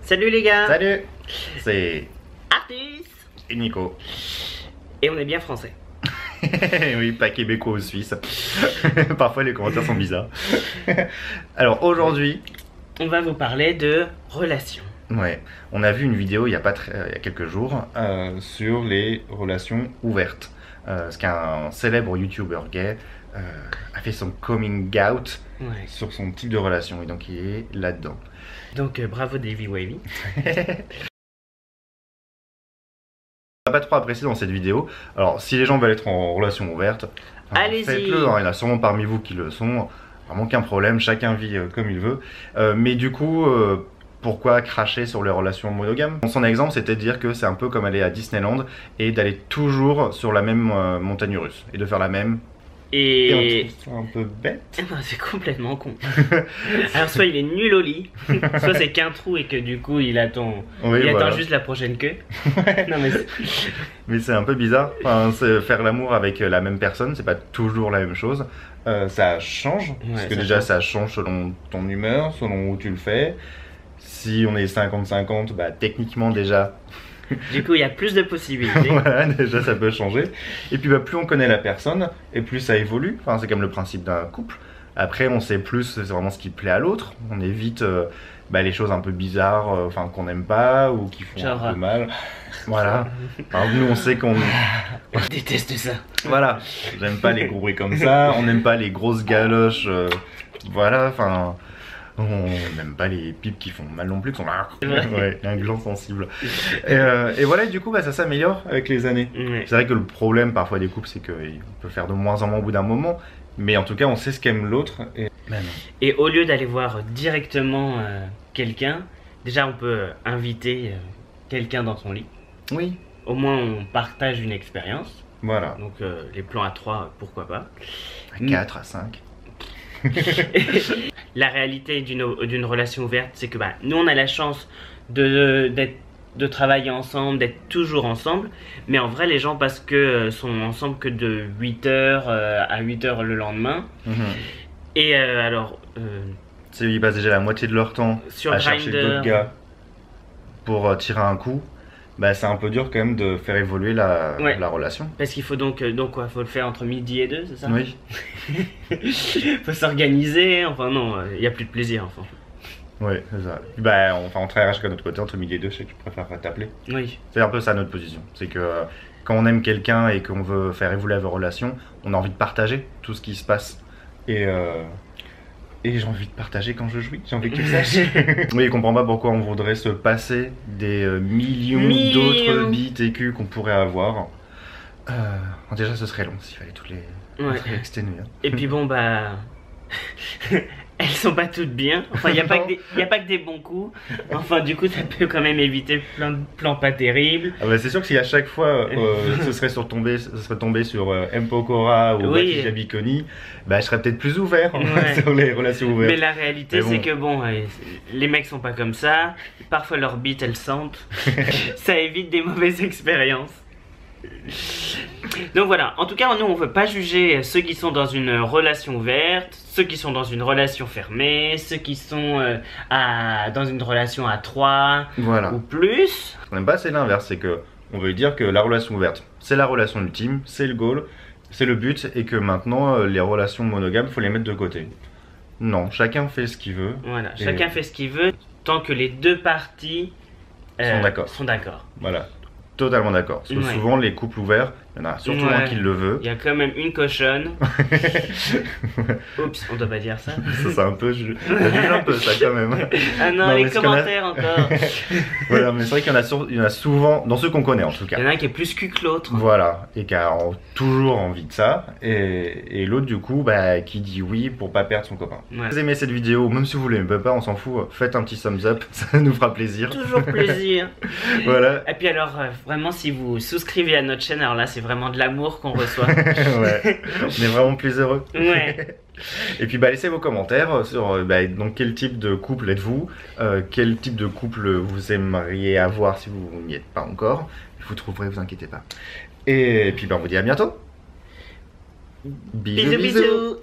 Salut les gars. Salut, c'est Artus. et Nico. Et on est bien français. Oui, pas québécois ou suisse. Parfois les commentaires sont bizarres. Alors aujourd'hui, On va vous parler de relations. ouais, on a vu une vidéo il y a quelques jours sur les relations ouvertes. Parce qu'un célèbre youtubeur gay a fait son coming out Ouais. sur son type de relation et donc il est là-dedans. Donc bravo Davy Wavy. On n'a pas trop apprécié dans cette vidéo. Alors si les gens veulent être en relation ouverte, Allez-y. faites-le, hein. Il y en a sûrement parmi vous qui le sont. Vraiment aucun problème, chacun vit comme il veut. Mais du coup, pourquoi cracher sur les relations monogames? Son exemple, c'était de dire que c'est un peu comme aller à Disneyland et d'aller toujours sur la même montagne russe et de faire la même. Et Et... on trouve ça un peu bête. Eh ben, c'est complètement con. Alors soit il est nul au lit, soit c'est qu'un trou et que du coup il attend, Oui, il voilà. attend juste la prochaine queue. Non mais Mais c'est un peu bizarre. Enfin, faire l'amour avec la même personne, c'est pas toujours la même chose. Ça change, parce que ça déjà change. ça change selon ton humeur, selon où tu le fais. Si on est 50-50, bah techniquement déjà, Du coup il y a plus de possibilités. voilà, déjà ça peut changer. Et puis bah, plus on connaît la personne, et plus ça évolue. Enfin, c'est comme le principe d'un couple. Après, on sait plus, c'est vraiment ce qui plaît à l'autre. On évite les choses un peu bizarres, enfin qu'on n'aime pas ou qui font Genre, un peu mal. Voilà. Enfin, nous, on sait qu'on. Je déteste ça. Voilà. J'aime pas les gros bruits comme ça. On n'aime pas les grosses galoches. Voilà. Enfin. On n'aime pas les pipes qui font mal non plus, qui sont ouais, un gland sensible. Et voilà, et du coup, bah, ça s'améliore avec les années. Ouais. C'est vrai que le problème parfois des couples, c'est qu'on peut faire de moins en moins au bout d'un moment. Mais en tout cas, on sait ce qu'aime l'autre. Et... Ben non. Et au lieu d'aller voir directement quelqu'un, déjà on peut inviter quelqu'un dans son lit. Oui, Au moins on partage une expérience. voilà. Donc les plans à 3, pourquoi pas. À 4, à 5. La réalité d'une relation ouverte, c'est que bah, nous on a la chance de travailler ensemble, d'être toujours ensemble. Mais en vrai, les gens parce que sont ensemble que de 8h à 8h le lendemain. Et alors, Ils passent déjà la moitié de leur temps sur à chercher Grindr, d'autres gars pour tirer un coup. Bah, c'est un peu dur quand même de faire évoluer la relation. parce qu'il faut donc quoi, faut le faire entre midi et 2, c'est ça? Oui, Faut s'organiser, enfin non, il n'y a plus de plaisir, enfin. oui, c'est ça. Bah, on travaille chacun de notre côté entre midi et deux, je sais que tu préfères t'appeler. Oui. C'est un peu ça notre position. C'est que quand on aime quelqu'un et qu'on veut faire évoluer la relation, on a envie de partager tout ce qui se passe. Et j'ai envie de partager quand je jouis, j'ai envie que tu le saches. Oui, il comprend pas pourquoi on voudrait se passer des millions d'autres bits et culs qu'on pourrait avoir. Déjà, ce serait long s'il fallait toutes les exténuer. Et puis bon, bah. Elles sont pas toutes bien. Enfin, il n'y a pas que des bons coups. Enfin, du coup, ça peut quand même éviter plein de plans pas terribles. Ah bah, c'est sûr que si à chaque fois ce serait tombé sur M. Pokora ou Baki Jabikoni, bah, je serais peut-être plus ouvert sur les relations ouvertes. Mais la réalité, c'est que bon, les mecs sont pas comme ça. Parfois, leurs bites, elles sentent. Ça évite des mauvaises expériences. Donc voilà, en tout cas, nous on veut pas juger ceux qui sont dans une relation ouverte, ceux qui sont dans une relation fermée, ceux qui sont dans une relation à 3 voilà. ou plus. Ce qu'on n'aime pas, c'est l'inverse, c'est que on veut dire que la relation ouverte, c'est la relation ultime, c'est le goal, c'est le but, et que maintenant les relations monogames, faut les mettre de côté. Non, chacun fait ce qu'il veut. Voilà, chacun fait ce qu'il veut tant que les deux parties sont d'accord. Voilà. Totalement d'accord. Parce que souvent, les couples ouverts, il y en a surtout un qui le veut. Il y a quand même une cochonne. Oups, on doit pas dire ça. Ça, c'est un peu. Je juge un peu ça quand même. Ah non, les commentaires encore. Voilà, mais c'est vrai qu'il y en a souvent, dans ceux qu'on connaît en tout cas. Il y en a un qui est plus cul que l'autre. Voilà, et qui a toujours envie de ça. Et l'autre, du coup, bah, qui dit oui pour pas perdre son copain. Si vous aimez cette vidéo, même si vous l'aimez pas, on s'en fout, faites un petit thumbs up, ça nous fera plaisir. Toujours plaisir. Voilà. Et puis alors, vraiment, si vous souscrivez à notre chaîne, alors là, c'est vraiment de l'amour qu'on reçoit. Ouais, on est vraiment plus heureux. Ouais. Et puis bah, laissez vos commentaires sur donc, quel type de couple êtes-vous, quel type de couple vous aimeriez avoir si vous n'y êtes pas encore. Vous trouverez, vous inquiétez pas. Et puis bah, on vous dit à bientôt. Bisous, bisous.